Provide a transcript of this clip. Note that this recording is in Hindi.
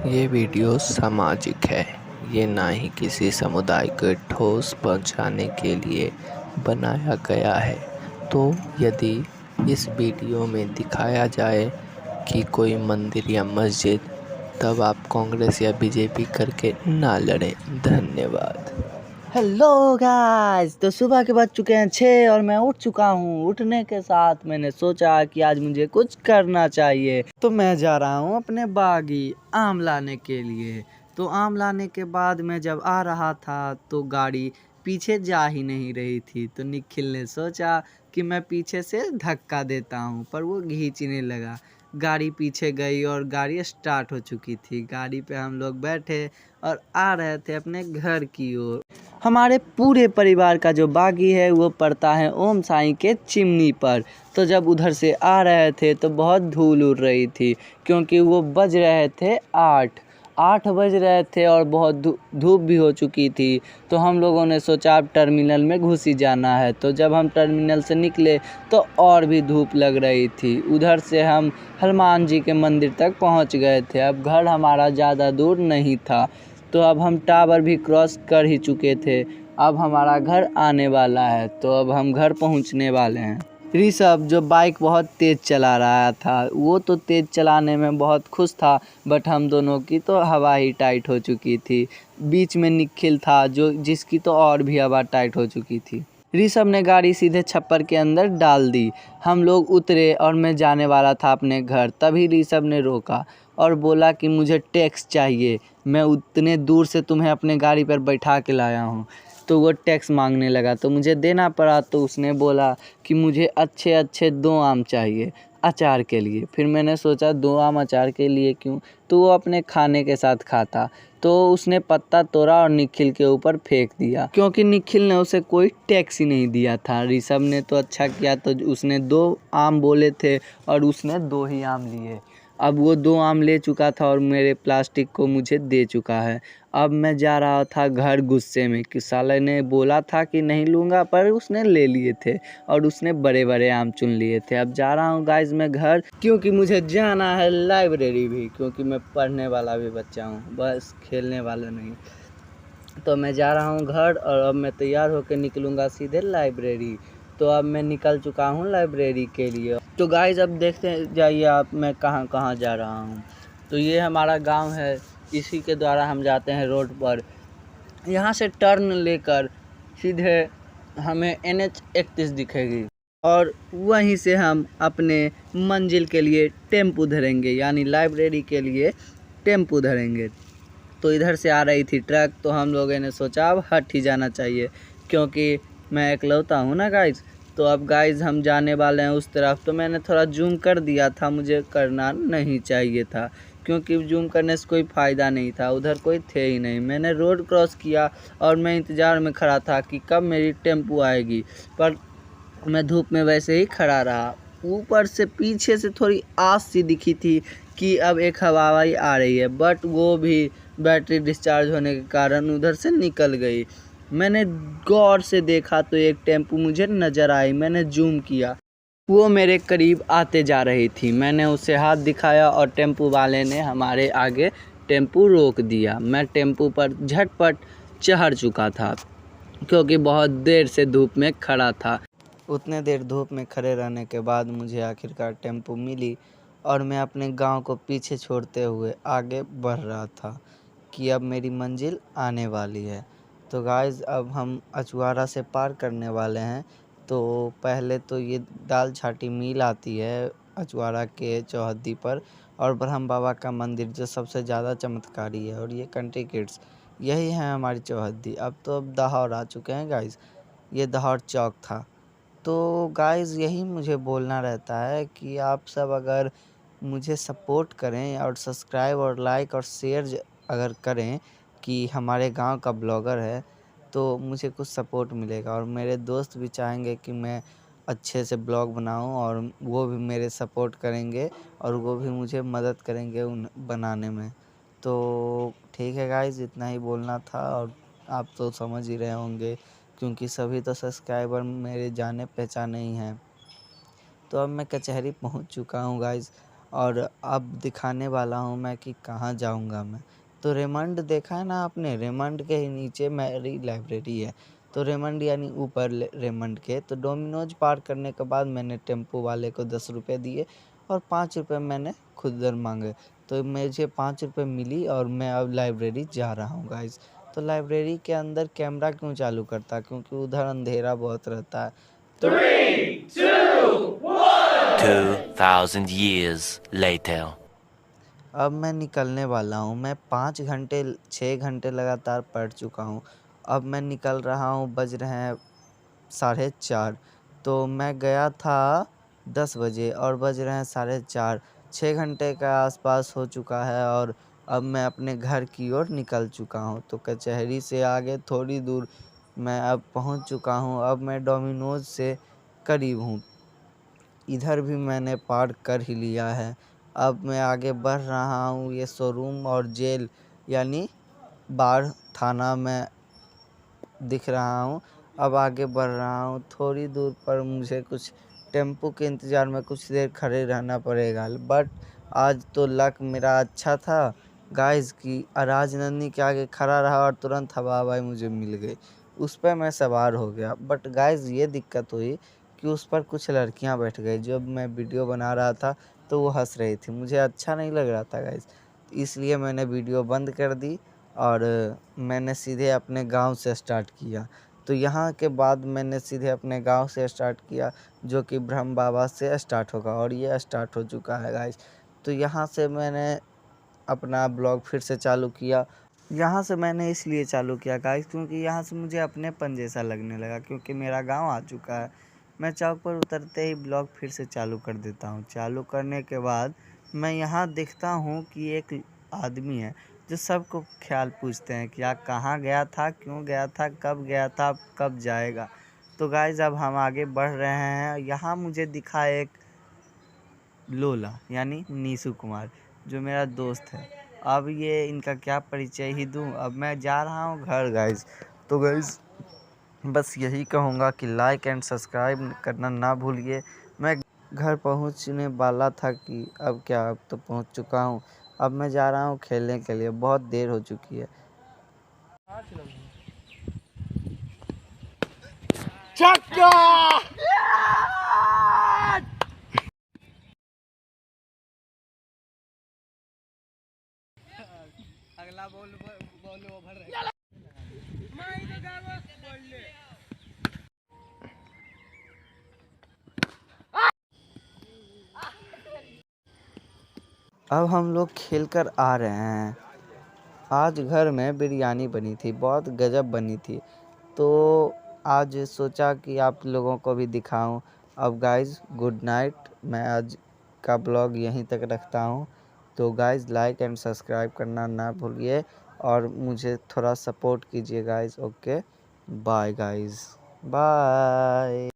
ये वीडियो सामाजिक है। ये ना ही किसी समुदाय को ठोस पहुंचाने के लिए बनाया गया है। तो यदि इस वीडियो में दिखाया जाए कि कोई मंदिर या मस्जिद, तब आप कांग्रेस या बीजेपी करके ना लड़ें। धन्यवाद। हेलो गाइस, तो सुबह के बज चुके हैं 6 और मैं उठ चुका हूँ। उठने के साथ मैंने सोचा कि आज मुझे कुछ करना चाहिए, तो मैं जा रहा हूँ अपने बागी आम लाने के लिए। तो आम लाने के बाद मैं जब आ रहा था तो गाड़ी पीछे जा ही नहीं रही थी। तो निखिल ने सोचा कि मैं पीछे से धक्का देता हूँ, पर वो खींचने लगा। गाड़ी पीछे गई और गाड़ी स्टार्ट हो चुकी थी। गाड़ी पे हम लोग बैठे और आ रहे थे अपने घर की ओर। हमारे पूरे परिवार का जो बागी है वो पड़ता है ओम साईं के चिमनी पर। तो जब उधर से आ रहे थे तो बहुत धूल उड़ रही थी, क्योंकि वो बज रहे थे 8 बज रहे थे और बहुत धूप भी हो चुकी थी। तो हम लोगों ने सोचा अब टर्मिनल में घुस ही जाना है। तो जब हम टर्मिनल से निकले तो और भी धूप लग रही थी। उधर से हम हनुमान जी के मंदिर तक पहुंच गए थे। अब घर हमारा ज़्यादा दूर नहीं था, तो अब हम टावर भी क्रॉस कर ही चुके थे। अब हमारा घर आने वाला है, तो अब हम घर पहुंचने वाले हैं। ऋषभ जो बाइक बहुत तेज़ चला रहा था, वो तो तेज़ चलाने में बहुत खुश था, बट हम दोनों की तो हवा ही टाइट हो चुकी थी। बीच में निखिल था जो जिसकी तो और भी हवा टाइट हो चुकी थी। ऋषभ ने गाड़ी सीधे छप्पर के अंदर डाल दी। हम लोग उतरे और मैं जाने वाला था अपने घर, तभी ऋषभ ने रोका और बोला कि मुझे टैक्स चाहिए, मैं उतने दूर से तुम्हें अपने गाड़ी पर बैठा के लाया हूँ। तो वो टैक्स मांगने लगा, तो मुझे देना पड़ा। तो उसने बोला कि मुझे अच्छे अच्छे 2 आम चाहिए अचार के लिए। फिर मैंने सोचा 2 आम अचार के लिए क्यों, तो वो अपने खाने के साथ खाता। तो उसने पत्ता तोड़ा और निखिल के ऊपर फेंक दिया, क्योंकि निखिल ने उसे कोई टैक्स ही नहीं दिया था। ऋषभ ने तो अच्छा किया, तो उसने 2 आम बोले थे और उसने 2 ही आम लिए। अब वो 2 आम ले चुका था और मेरे प्लास्टिक को मुझे दे चुका है। अब मैं जा रहा था घर गुस्से में कि साले ने बोला था कि नहीं लूँगा, पर उसने ले लिए थे और उसने बड़े बड़े आम चुन लिए थे। अब जा रहा हूँ गाइज मैं घर, क्योंकि मुझे जाना है लाइब्रेरी भी, क्योंकि मैं पढ़ने वाला भी बच्चा हूँ, बस खेलने वाला नहीं। तो मैं जा रहा हूँ घर और अब मैं तैयार होकर निकलूँगा सीधे लाइब्रेरी। तो अब मैं निकल चुका हूँ लाइब्रेरी के लिए। तो गाइज अब देखते जाइए आप मैं कहाँ कहाँ जा रहा हूँ। तो ये हमारा गांव है, इसी के द्वारा हम जाते हैं रोड पर। यहाँ से टर्न लेकर सीधे हमें NH 31 दिखेगी और वहीं से हम अपने मंजिल के लिए टेम्पू धरेंगे, यानी लाइब्रेरी के लिए टेम्पू धरेंगे। तो इधर से आ रही थी ट्रक, तो हम लोगों ने सोचा अब हट ही जाना चाहिए, क्योंकि मैं इकलौता हूँ ना गाइज। तो अब गाइज हम जाने वाले हैं उस तरफ। तो मैंने थोड़ा जूम कर दिया था, मुझे करना नहीं चाहिए था, क्योंकि जूम करने से कोई फ़ायदा नहीं था, उधर कोई थे ही नहीं। मैंने रोड क्रॉस किया और मैं इंतज़ार में खड़ा था कि कब मेरी टेम्पो आएगी, पर मैं धूप में वैसे ही खड़ा रहा। ऊपर से पीछे से थोड़ी आस सी दिखी थी कि अब एक हवाई आ रही है, बट वो भी बैटरी डिस्चार्ज होने के कारण उधर से निकल गई। मैंने गौर से देखा तो एक टेम्पू मुझे नज़र आई। मैंने जूम किया, वो मेरे करीब आते जा रही थी। मैंने उसे हाथ दिखाया और टेम्पू वाले ने हमारे आगे टेम्पू रोक दिया। मैं टेम्पू पर झटपट चढ़ चुका था, क्योंकि बहुत देर से धूप में खड़ा था। उतने देर धूप में खड़े रहने के बाद मुझे आखिरकार टेम्पो मिली और मैं अपने गांव को पीछे छोड़ते हुए आगे बढ़ रहा था कि अब मेरी मंजिल आने वाली है। तो गाइज़ अब हम अचुआरा से पार करने वाले हैं। तो पहले तो ये दाल छाटी मिल आती है अचुआरा के चौहद्दी पर, और ब्रह्म बाबा का मंदिर जो सबसे ज़्यादा चमत्कारी है, और ये कंट्री किड्स, यही है हमारी चौहद्दी। अब तो अब दाहौर आ चुके हैं गाइज़, ये दाहौर चौक था। तो गाइज़ यही मुझे बोलना रहता है कि आप सब अगर मुझे सपोर्ट करें और सब्सक्राइब और लाइक और शेयर अगर करें कि हमारे गांव का ब्लॉगर है, तो मुझे कुछ सपोर्ट मिलेगा। और मेरे दोस्त भी चाहेंगे कि मैं अच्छे से ब्लॉग बनाऊं, और वो भी मेरे सपोर्ट करेंगे और वो भी मुझे मदद करेंगे उन बनाने में। तो ठीक है गाइज़, इतना ही बोलना था, और आप तो समझ ही रहे होंगे, क्योंकि सभी तो सब्सक्राइबर मेरे जाने पहचाने ही हैं। तो अब मैं कचहरी पहुंच चुका हूं गाइज़, और अब दिखाने वाला हूँ मैं कि कहाँ जाऊँगा मैं। तो रेमंड देखा है ना आपने, रेमंड के ही नीचे मेरी लाइब्रेरी है। तो रेमंड यानी ऊपर रेमंड के। तो डोमिनोज पार करने के बाद मैंने टेम्पो वाले को 10 रुपये दिए और 5 रुपये मैंने खुद मांगे। तो मुझे 5 रुपये मिली और मैं अब लाइब्रेरी जा रहा हूँ गाइस। तो लाइब्रेरी के अंदर कैमरा क्यों चालू करता, क्योंकि उधर अंधेरा बहुत रहता है। तो 2000 years later. अब मैं निकलने वाला हूँ। मैं 5 घंटे 6 घंटे लगातार पढ़ चुका हूँ। अब मैं निकल रहा हूँ, बज रहे हैं 4:30। तो मैं गया था 10 बजे और बज रहे हैं 4:30। 6 घंटे का आसपास हो चुका है और अब मैं अपने घर की ओर निकल चुका हूँ। तो कचहरी से आगे थोड़ी दूर मैं अब पहुँच चुका हूँ। अब मैं डोमिनोज से करीब हूँ। इधर भी मैंने पार कर ही लिया है। अब मैं आगे बढ़ रहा हूँ। ये शोरूम और जेल यानी बार थाना में दिख रहा हूँ। अब आगे बढ़ रहा हूँ। थोड़ी दूर पर मुझे कुछ टेम्पो के इंतज़ार में कुछ देर खड़े रहना पड़ेगा। बट आज तो लक मेरा अच्छा था गाइस कि राजनंदनी के आगे खड़ा रहा और तुरंत हवा हवाई मुझे मिल गई। उस पर मैं सवार हो गया। बट गाइस ये दिक्कत हुई कि उस पर कुछ लड़कियां बैठ गई। जब मैं वीडियो बना रहा था तो वो हंस रही थी। मुझे अच्छा नहीं लग रहा था गाइस, इसलिए मैंने वीडियो बंद कर दी और मैंने सीधे अपने गांव से स्टार्ट किया। तो यहाँ के बाद मैंने सीधे अपने गांव से स्टार्ट किया, जो कि ब्रह्म बाबा से स्टार्ट होगा और ये स्टार्ट हो चुका है गाइस। तो यहाँ से मैंने अपना ब्लॉग फिर से चालू किया। यहाँ से मैंने इसलिए चालू किया गाइस क्योंकि यहाँ से मुझे अपनेपन जैसा लगने लगा, क्योंकि मेरा गांव आ चुका है। मैं चौक पर उतरते ही ब्लॉग फिर से चालू कर देता हूँ। चालू करने के बाद मैं यहाँ देखता हूँ कि एक आदमी है जो सबको ख्याल पूछते हैं कि आप कहाँ गया था, क्यों गया था, कब गया था, कब जाएगा। तो गाइस अब हम आगे बढ़ रहे हैं। यहाँ मुझे दिखा एक लोला यानी नीशु कुमार, जो मेरा दोस्त है। अब ये इनका क्या परिचय ही दूँ। अब मैं जा रहा हूँ घर गाइस। तो गाइस बस यही कहूँगा कि लाइक एंड सब्सक्राइब करना ना भूलिए। मैं घर पहुँचने वाला था कि अब क्या, अब तो पहुँच चुका हूँ। अब मैं जा रहा हूँ खेलने के लिए, बहुत देर हो चुकी है। अगला बॉल ओवर है। अब हम लोग खेल कर आ रहे हैं। आज घर में बिरयानी बनी थी, बहुत गजब बनी थी। तो आज सोचा कि आप लोगों को भी दिखाऊं। अब गाइस गुड नाइट। मैं आज का ब्लॉग यहीं तक रखता हूं। तो गाइस लाइक एंड सब्सक्राइब करना ना भूलिए और मुझे थोड़ा सपोर्ट कीजिए guys. Okay bye guys, bye.